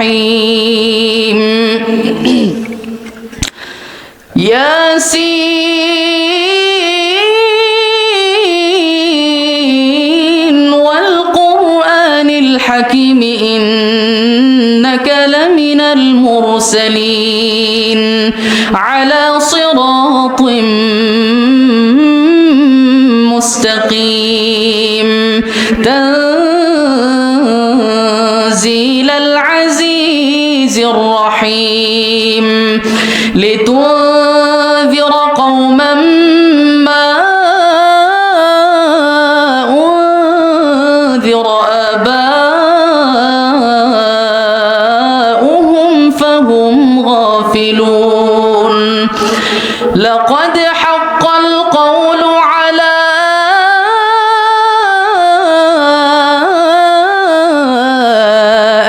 الرحيم ياسين والقرآن الحكيم إنك لمن المرسلين على صراط مستقيم تنزيل العزيز الرحيم لتنذر قوما ما أنذر آباؤهم فهم غافلون لقد حق القول على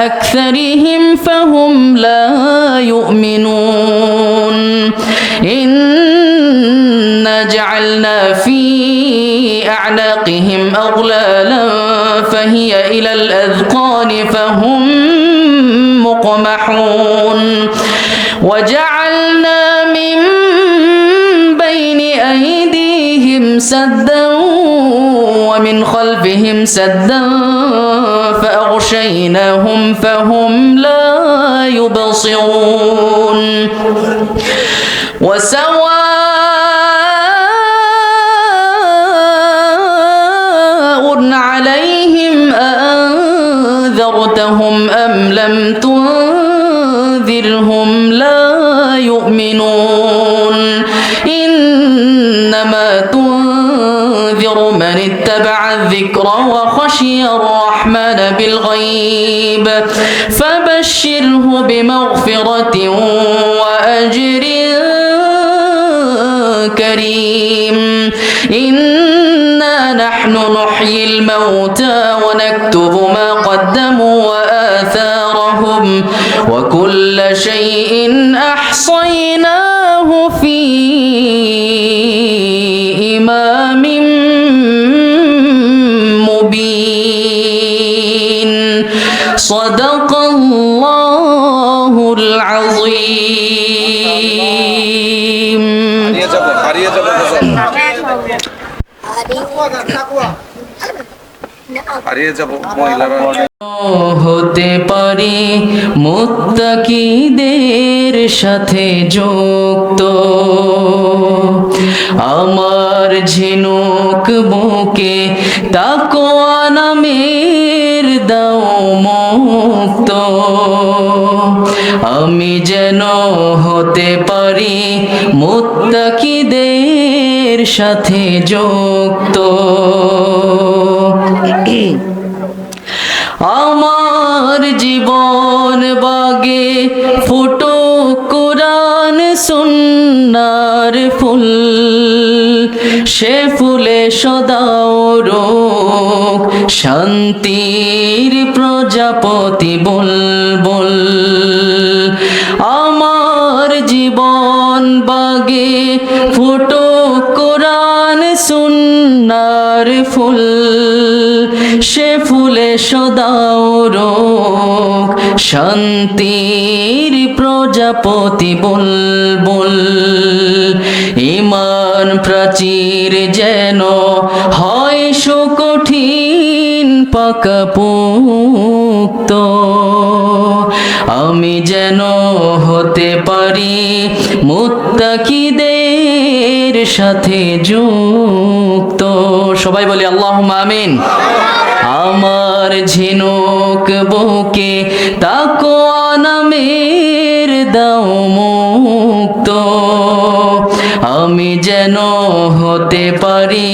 أكثرهم فهم لا يؤمنون إنا جعلنا في أعناقهم أغلالا فهي إلى الأذقان فهم مقمحون وجعلنا من بين أيديهم سدا ومن خلفهم سدا فأغشيناهم فهم لا يبصرون وسواء عليهم أأنذرتهم أم لم تنذرهم لا يؤمنون إنما تنذر من اتبع الذكر وخشي الرحمن بالغيب فبشره بمغفرة وأجر كريم إنا نحن نحيي الموتى ونكتب ما قدموا وآثارهم وكل شيء أحصيناه في إمام مبين صدق الله العظيم হতে পারি মুত্তাকিদের সাথে যুক্ত আমার ঝিনুক বুকে তাকওয়া নামের দাও মুক্ত আমি যেন হতে পারি মুত্তাকিদের সাথে যুক্ত আমার জীবন বাগে ফুটো কোরআন সুন্নার ফুল সে ফুলে সদাও রোগ শান্তির প্রজাপতি বুলবুল আমার জীবন বাগে ফুটো কোরআন সুন্নার ফুল সে ফুলে সদাও রোগ শান্তির প্রজাপতি বুলবুল ঈমান প্রাচীর যেন হয় সুকঠিন পাকাপোক্ত আমি যেন হতে পারি মুত্তাকিদের সাথে যুক্ত সবাই বলি আল্লাহুম্মা আমিন আমার ঝিনুক বুকে তাকওয়া নামের দাও মুক্ত আমি যেন হতে পারি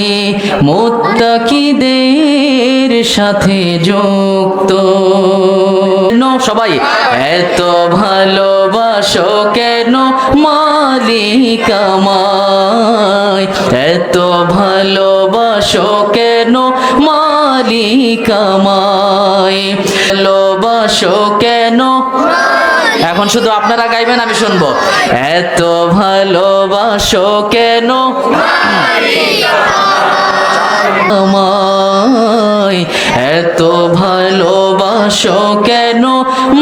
মুত্তাকিদের সাথে যুক্ত সবাই এত ভালোবাসো কেন মালিক আমায় এত ভালোবাসো কেন মালিক আমায় ভালোবাসো কেন এখন শুধু আপনারা গাইবেন আমি শুনবো এত ভালোবাসো কেন আমায় এত ভালোবাসো কেন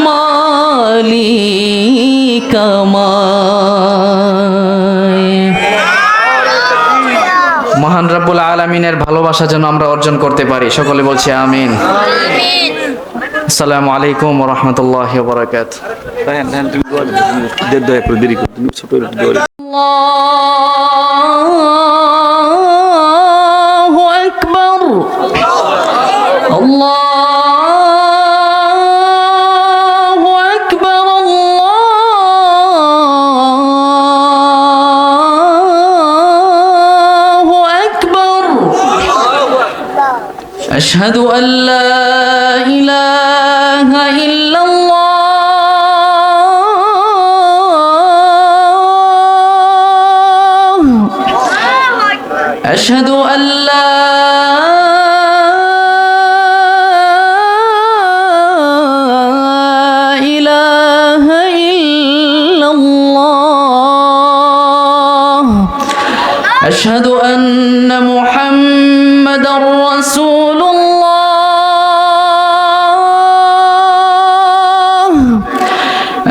মালিক আমায়। মহান রব্বুল আলামিনের ভালোবাসা যেন আমরা অর্জন করতে পারি, সকলে বলছি আমিন। আসসালামু আলাইকুম ওয়া রাহমাতুল্লাহি ওয়া বারাকাতুহু। আল্লাহু আকবার, আল্লাহু আকবার, আল্লাহু আকবার। আশহাদু আল্লা ইলাহা ইল্লাল্লাহ, আশহাদু আল্লা ইলাহা ইল্লাল্লাহ, আশহাদু আন্না মুহাম্মাদার রাসূলুল্লাহ,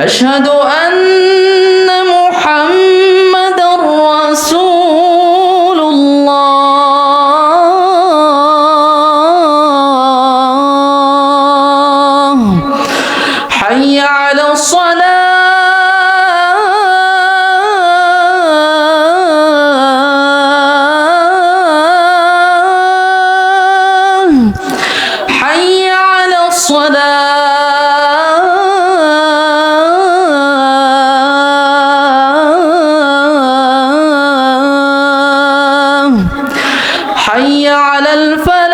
আশহাদু আন্না মুহাম্মাদার রাসূলুল্লাহ। হাইয়া আলাস সালাহ, حي على الصلاة، حي على الفلاح،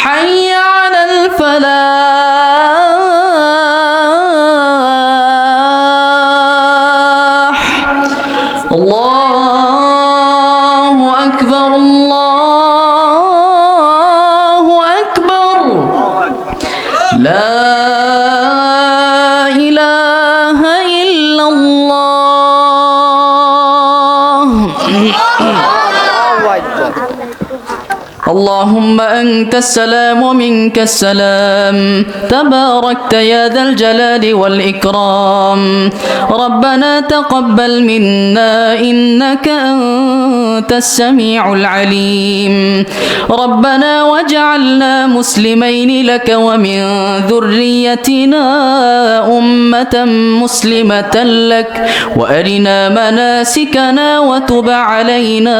حي على الفلاح. الله أكبر، الله أكبر، لا إله إلا الله. اللهم أنت السلام ومنك السلام، تباركت يا ذا الجلال والإكرام. ربنا تقبل منا إنك أنت السميع العليم. ربنا واجعلنا مسلمين لك ومن ذريتنا أمة مسلمة لك، وأرنا مناسكنا وتب علينا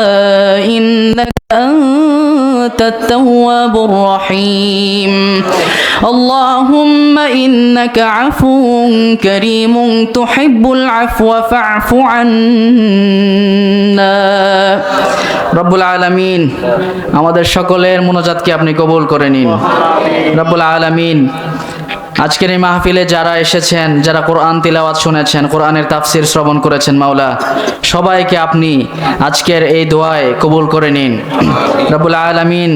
إنك أنت التواب الرحيم. اللهم إنك عفو كريم تحب العفو فاعف عنا. রব্বুল আলামিন আমাদের সকলের মুনাজাতকে আপনি কবুল করে নিন। রব্বুল আলামিন আজকের এই মাহফিলে যারা এসেছেন, যারা কোরআন তিলাওয়াত শুনেছেন, কোরআনের তাফসির শ্রবণ করেছেন, মাওলা সবাইকে আপনি আজকের এই দোয়ায় কবুল করে নিন। রব্বুল আলামিন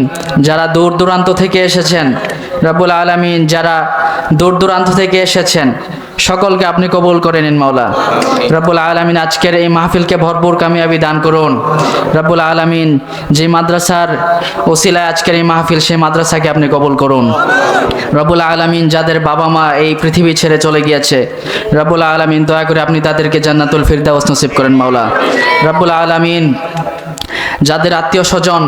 যারা দূর দূরান্ত থেকে এসেছেন, রব্বুল আলামিন যারা দূর দূরান্ত থেকে এসেছেন সকলকে আপনি কবুল করে নিন মাওলা। রব্বুল আলামিন আজকের এই মাহফিলকে ভরপুর কামিয়াবি দান করুন। রব্বুল আলামিন যে মাদ্রাসার ওসিলায় আজকের এই মাহফিল, সেই মাদ্রাসাকে আপনি কবুল করুন। রব্বুল আলামিন যাদের বাবা মা এই পৃথিবী ছেড়ে চলে গিয়েছে, রব্বুল আলামিন দয়া করে আপনি তাদেরকে জান্নাতুল ফিরদাউস নসিব করেন মাওলা। রব্বুল আলামিন যাদের আত্মীয় স্বজন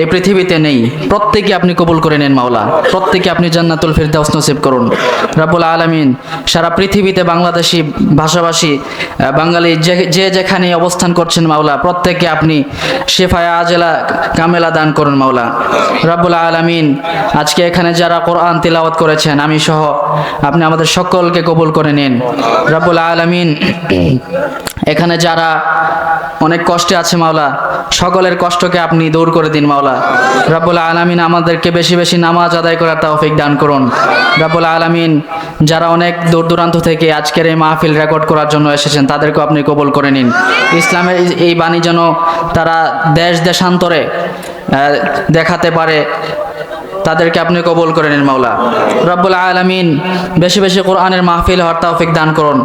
এই পৃথিবীতে নেই, প্রত্যেকে আপনি কবুল করে নেন মাওলা। প্রত্যেকে আপনি জান্নাতুল ফিরদাউস নসিব করুন। রব্বুল আলামিন সারা পৃথিবীতে বাংলাদেশি ভাষাভাষী বাঙালি যে যেখানে অবস্থান করছেন মাওলা, প্রত্যেকে আপনি শেফায়ে আজেলা কামেলা দান করুন মাওলা। রব্বুল আলামিন আজকে এখানে যারা কোরআন তিলাওয়াত করেছেন, আমি সহ আপনি আমাদের সকলকে কবুল করে নিন। রব্বুল আলামিন এখানে যারা অনেক কষ্টে আছে মাওলা, সকলের কষ্টকে আপনি দূর করে দিন মাওলা। রব্বুল আলামিন আমাদেরকে বেশি বেশি নামাজ আদায় করার তৌফিক দান করুন। রব্বুল আলামিন যারা অনেক দূর দূরান্ত থেকে আজকের এই মাহফিল রেকর্ড করার জন্য এসেছেন, তাদেরকে আপনি কবুল করে নিন। ইসলামের এই বাণী যেন তারা দেশ দেশান্তরে দেখাতে পারে, তাদেরকে আপনি কবুল করে নিন মাওলা। রব্বুল আলামিন বেশি বেশি কোরআনের মাহফিল হওয়ার তৌফিক দান করুন।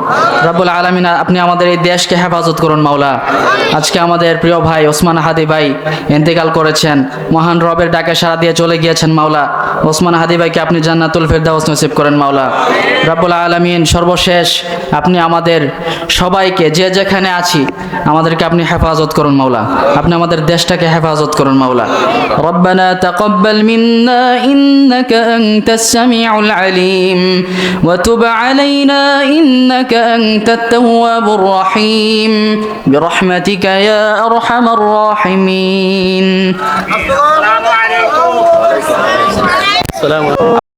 রব্বুল আলামিন আপনি আমাদের এই দেশকে হেফাজত করুন মাওলা। আজকে আমাদের প্রিয় ভাই ওসমান হাদি ভাই ইন্তেকাল করেছেন, মহান রবের ডাকে সাড়া দিয়ে চলে গিয়েছেন মাওলা। ওসমান হাদি ভাইকে আপনি জান্নাতুল ফেরদাউস নসিব করেন মাওলা। রব্বুল আলামিন সর্বশেষ আপনি আমাদের সবাইকে যে যেখানে আছি আমাদেরকে আপনি হেফাজত করুন মাওলা। আপনি আমাদের দেশটাকে হেফাজত করুন মাওলা। রব্বানা তাকাব্বাল মিন্না ইন্নাকা আনতাস সামিউল আলিম ওয়া তুব আলাইনা ইন্নাকা আনতাত তাওয়াবুর রহিম বিরহমাতিকা ইয়া আরহামার রাহিমিন। আসসালামু আলাইকুম।